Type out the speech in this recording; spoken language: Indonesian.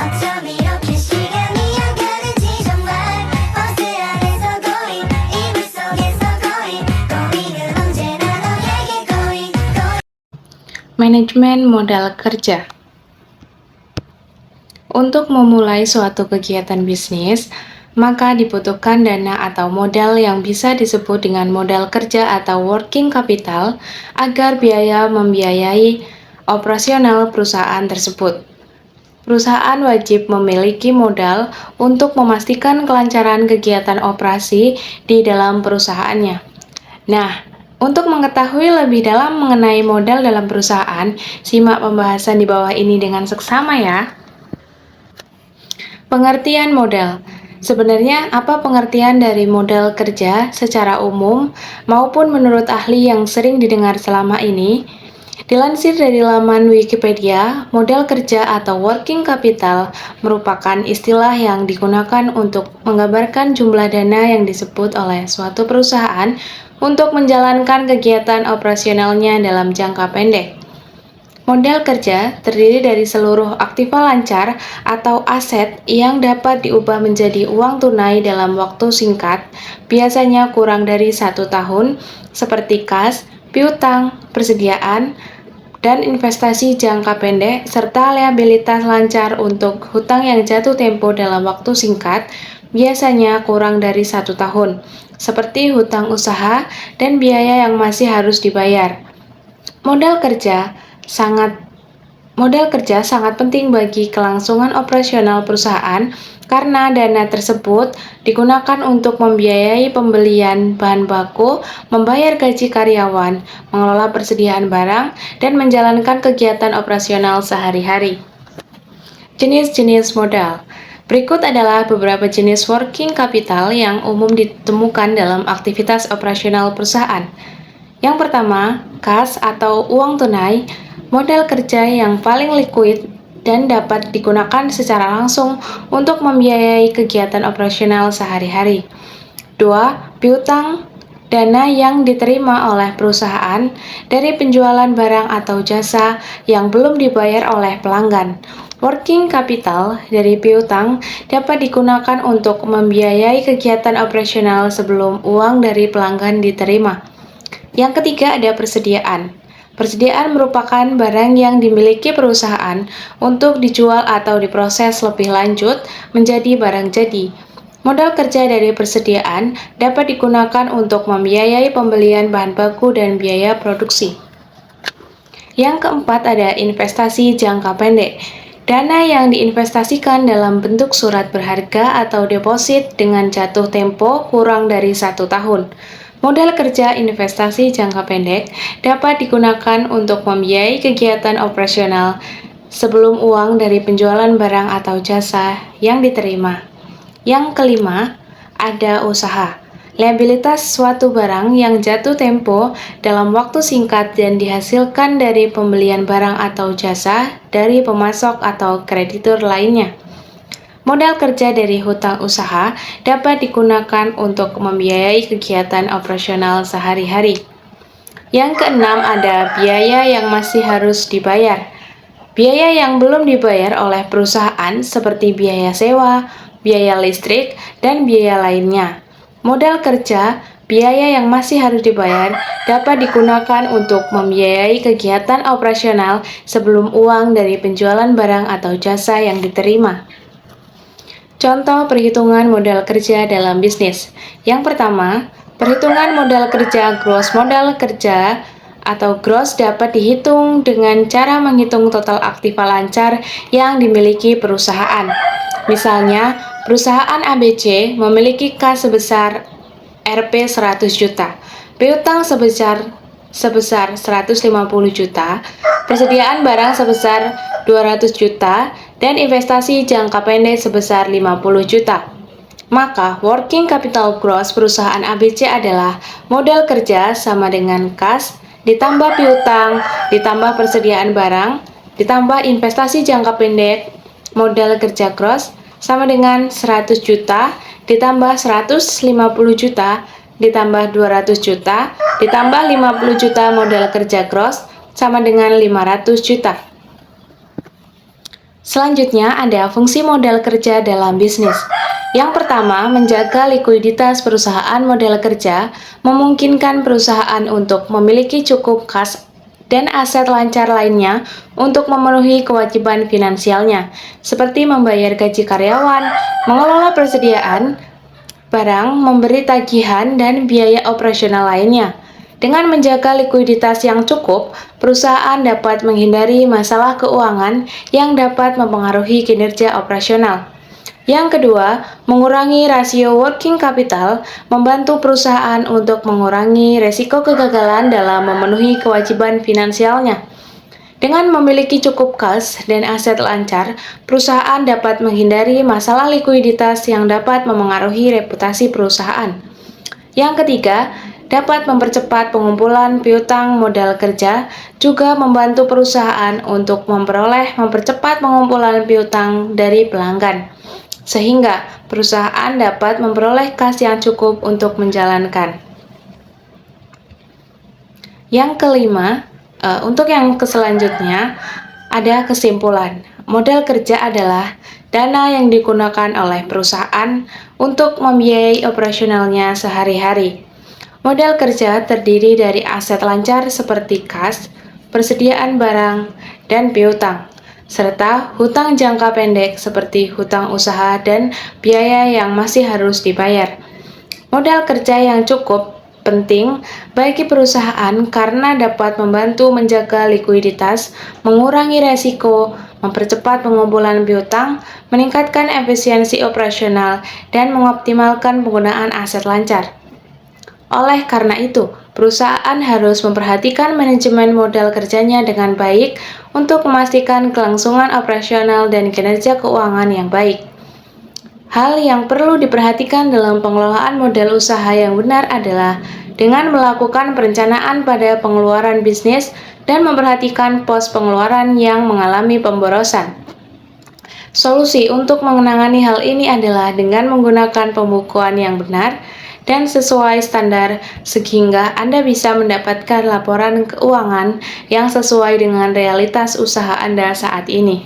어쩜 이렇게 시간이 안 가는지 정말 버스 안에서 고인 이불 속에서 고인 고인은 언제나 너에게 고인 Manajemen modal kerja. Untuk memulai suatu kegiatan bisnis, maka dibutuhkan dana atau modal yang bisa disebut dengan modal kerja atau working capital agar biaya membiayai operasional perusahaan tersebut. Perusahaan wajib memiliki modal untuk memastikan kelancaran kegiatan operasi di dalam perusahaannya. Nah, untuk mengetahui lebih dalam mengenai modal dalam perusahaan, simak pembahasan di bawah ini dengan seksama ya. Pengertian modal. Sebenarnya apa pengertian dari modal kerja secara umum maupun menurut ahli yang sering didengar selama ini? Dilansir dari laman Wikipedia, modal kerja atau working capital merupakan istilah yang digunakan untuk menggambarkan jumlah dana yang disebut oleh suatu perusahaan untuk menjalankan kegiatan operasionalnya dalam jangka pendek. Modal kerja terdiri dari seluruh aktiva lancar atau aset yang dapat diubah menjadi uang tunai dalam waktu singkat, biasanya kurang dari 1 tahun, seperti kas, piutang, persediaan, dan investasi jangka pendek, serta liabilitas lancar untuk hutang yang jatuh tempo dalam waktu singkat, biasanya kurang dari 1 tahun, seperti hutang usaha dan biaya yang masih harus dibayar. Modal kerja sangat penting bagi kelangsungan operasional perusahaan karena dana tersebut digunakan untuk membiayai pembelian bahan baku, membayar gaji karyawan, mengelola persediaan barang, dan menjalankan kegiatan operasional sehari-hari. Jenis-jenis modal. Berikut adalah beberapa jenis working capital yang umum ditemukan dalam aktivitas operasional perusahaan. Yang pertama, kas atau uang tunai, modal kerja yang paling likuid dan dapat digunakan secara langsung untuk membiayai kegiatan operasional sehari-hari. 2. Piutang, dana yang diterima oleh perusahaan dari penjualan barang atau jasa yang belum dibayar oleh pelanggan. Working capital dari piutang dapat digunakan untuk membiayai kegiatan operasional sebelum uang dari pelanggan diterima. Yang ketiga ada persediaan. Persediaan merupakan barang yang dimiliki perusahaan untuk dijual atau diproses lebih lanjut menjadi barang jadi. Modal kerja dari persediaan dapat digunakan untuk membiayai pembelian bahan baku dan biaya produksi. Yang keempat ada investasi jangka pendek. Dana yang diinvestasikan dalam bentuk surat berharga atau deposit dengan jatuh tempo kurang dari 1 tahun. Modal kerja investasi jangka pendek dapat digunakan untuk membiayai kegiatan operasional sebelum uang dari penjualan barang atau jasa yang diterima. Yang kelima, ada usaha. Liabilitas suatu barang yang jatuh tempo dalam waktu singkat dan dihasilkan dari pembelian barang atau jasa dari pemasok atau kreditur lainnya. Modal kerja dari hutang usaha dapat digunakan untuk membiayai kegiatan operasional sehari-hari. Yang keenam ada biaya yang masih harus dibayar. Biaya yang belum dibayar oleh perusahaan seperti biaya sewa, biaya listrik, dan biaya lainnya. Modal kerja, biaya yang masih harus dibayar, dapat digunakan untuk membiayai kegiatan operasional sebelum uang dari penjualan barang atau jasa yang diterima. Contoh perhitungan modal kerja dalam bisnis. Yang pertama, perhitungan modal kerja gross modal kerja atau gross dapat dihitung dengan cara menghitung total aktiva lancar yang dimiliki perusahaan. Misalnya, perusahaan ABC memiliki kas sebesar Rp 100 juta, piutang sebesar 150 juta, persediaan barang sebesar 200 juta, dan investasi jangka pendek sebesar 50 juta. Maka, working capital gross perusahaan ABC adalah modal kerja sama dengan kas, ditambah piutang, ditambah persediaan barang, ditambah investasi jangka pendek, modal kerja gross, sama dengan 100 juta, ditambah 150 juta, ditambah 200 juta, ditambah 50 juta modal kerja gross, sama dengan 500 juta. Selanjutnya, ada fungsi modal kerja dalam bisnis. Yang pertama, menjaga likuiditas perusahaan. Modal kerja memungkinkan perusahaan untuk memiliki cukup kas dan aset lancar lainnya untuk memenuhi kewajiban finansialnya, seperti membayar gaji karyawan, mengelola persediaan barang, memberi tagihan, dan biaya operasional lainnya. Dengan menjaga likuiditas yang cukup, perusahaan dapat menghindari masalah keuangan yang dapat mempengaruhi kinerja operasional. Yang kedua, mengurangi rasio working capital, membantu perusahaan untuk mengurangi resiko kegagalan dalam memenuhi kewajiban finansialnya. Dengan memiliki cukup kas dan aset lancar, perusahaan dapat menghindari masalah likuiditas yang dapat memengaruhi reputasi perusahaan. Yang ketiga, dapat mempercepat pengumpulan piutang. Modal kerja juga membantu perusahaan untuk mempercepat pengumpulan piutang dari pelanggan, sehingga perusahaan dapat memperoleh kas yang cukup untuk menjalankan. Yang kelima, untuk yang selanjutnya ada kesimpulan. Modal kerja adalah dana yang digunakan oleh perusahaan untuk membiayai operasionalnya sehari-hari. Modal kerja terdiri dari aset lancar seperti kas, persediaan barang, dan piutang, serta hutang jangka pendek seperti hutang usaha dan biaya yang masih harus dibayar. Modal kerja yang cukup penting bagi perusahaan karena dapat membantu menjaga likuiditas, mengurangi resiko, mempercepat pengumpulan piutang, meningkatkan efisiensi operasional, dan mengoptimalkan penggunaan aset lancar. Oleh karena itu, perusahaan harus memperhatikan manajemen modal kerjanya dengan baik untuk memastikan kelangsungan operasional dan kinerja keuangan yang baik. Hal yang perlu diperhatikan dalam pengelolaan modal usaha yang benar adalah dengan melakukan perencanaan pada pengeluaran bisnis dan memperhatikan pos pengeluaran yang mengalami pemborosan. Solusi untuk menangani hal ini adalah dengan menggunakan pembukuan yang benar dan sesuai standar, sehingga Anda bisa mendapatkan laporan keuangan yang sesuai dengan realitas usaha Anda saat ini.